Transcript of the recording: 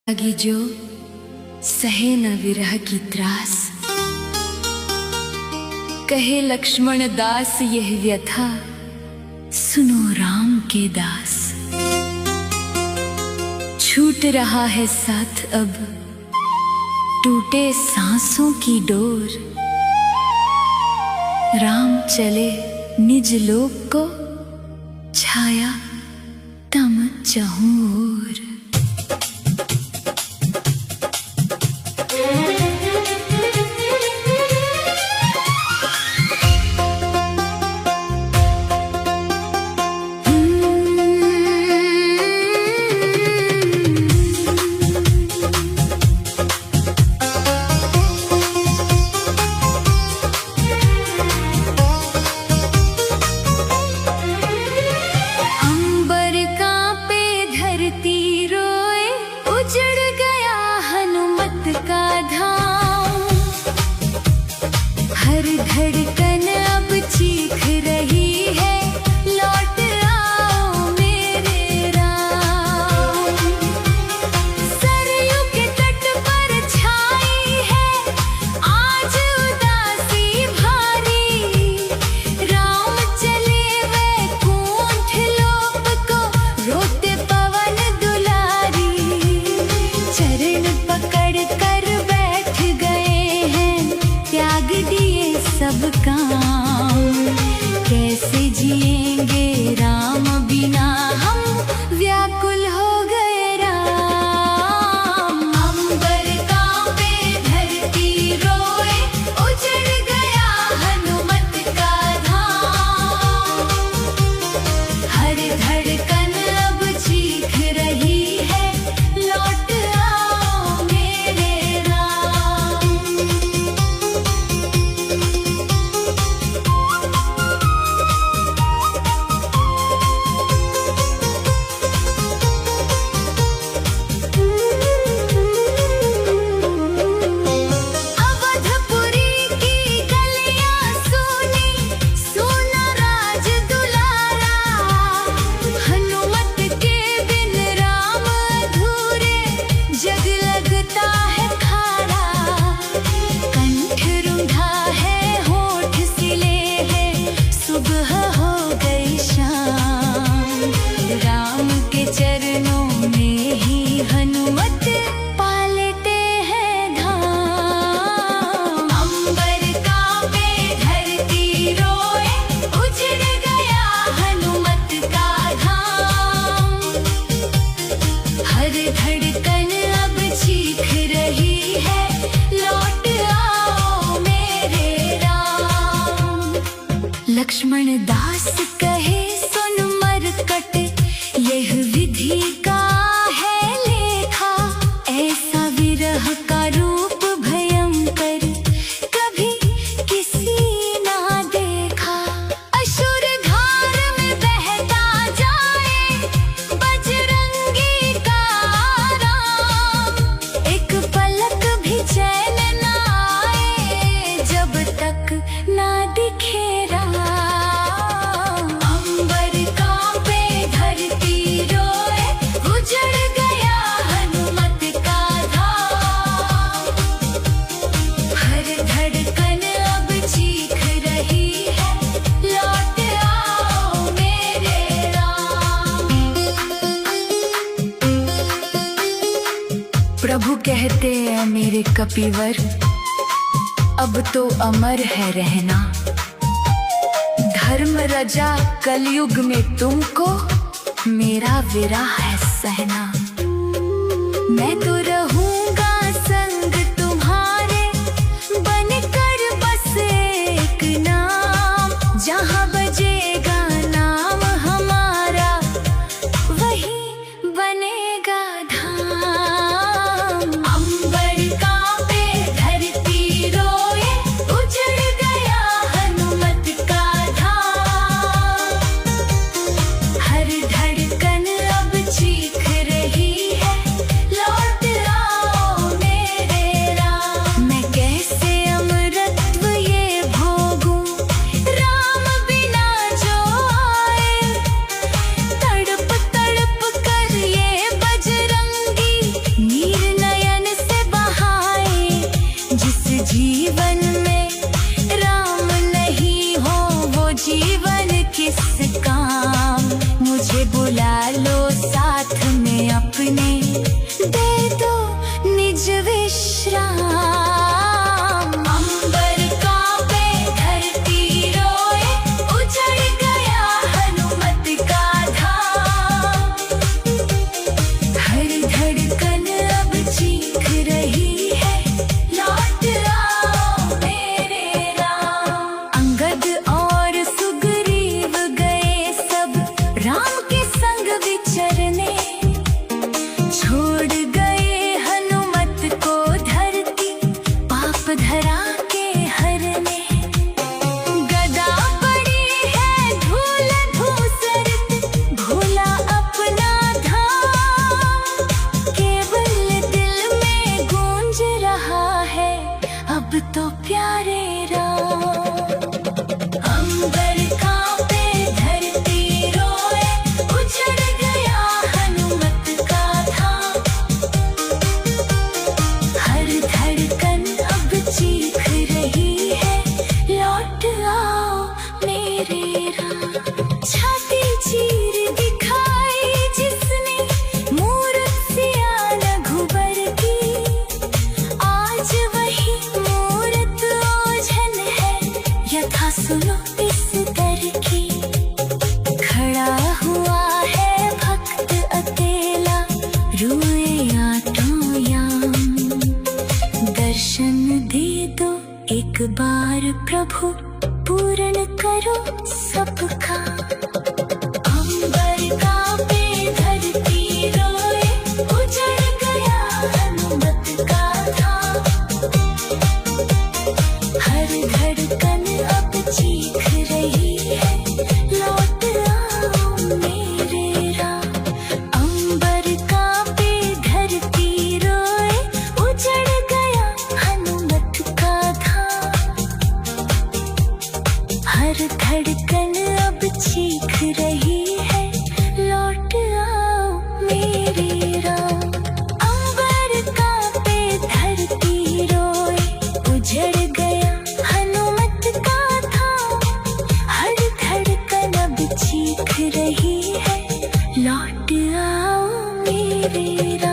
लगी जो सहे न विरह की त्रास, कहे लक्ष्मण दास यह व्यथा, सुनो राम के दास। छूट रहा है साथ अब, टूटे सांसों की डोर। राम चले निज लोक को, छाया तम चहुं ओर। हर धड़कन अब चीख रही है, लौट आओ मेरे राम। सरयू के तट पर छाई है आज उदासी भारी। राम चले वैकुंठ लोक को, रोते पवन दुलारी। चरण पकड़ कर बैठ गए हैं, त्याग दिए सब काम। कैसे जिएंगे राम बिना हम, व्याकुल हो गए राम। अंबर कांपे धरती रोए, उजड़ गया हनुमत का धाम। हर धड़कन अब चीख रही है, लौट आओ मेरे राम। धड़कन अब चीख रही है, लौट आओ मेरे राम। लक्ष्मण दास कहे सुन मरकट, यह विधि का है लेखा। ऐसा विरह का रूप भयंकर, कभी किसी ना देखा। असुर धार में बहता जाए, बजरंगी का राम। एक पलक भी चैन ना आए, जब तक ना दिखे राम। अंबर कांपे धरती रोए, उजड़ गया हनुमत का धाम। हर धड़कन अब चीख रही है, लौट आओ मेरे राम। प्रभु कहते हैं मेरे कपिवर, अब तो अमर है रहना। धर्म रजा कलयुग में तुमको, मेरा विरह है सहना। मैं तो रहूंगा संग तुम्हारे, बनकर बस एक नाम। जहाँ बजेगा नाम हमारा, वही बनेगा धाम। अंबर कांपे धरती रोए, उजड़ गया हनुमत का धाम। हर धड़कन अब चीख रही है, लौट आओ एक बार प्रभु पूर्ण करो सबका। अंबर कांपे धरती रोए, उजड़ गया हनुमत का धाम। हर धड़कन अब चीख रही है, लौट आओ मेरे राम। अंबर कांपे धरती रोए, उजड़ गया हनुमत का धाम। हर धड़कन अब चीख रही है, लौट आओ मेरे राम। अंबर कांपे धरती रोए, उजड़ गया हनुमत का धाम। हर धड़कन अब चीख रही है, लौट आओ मेरे राम।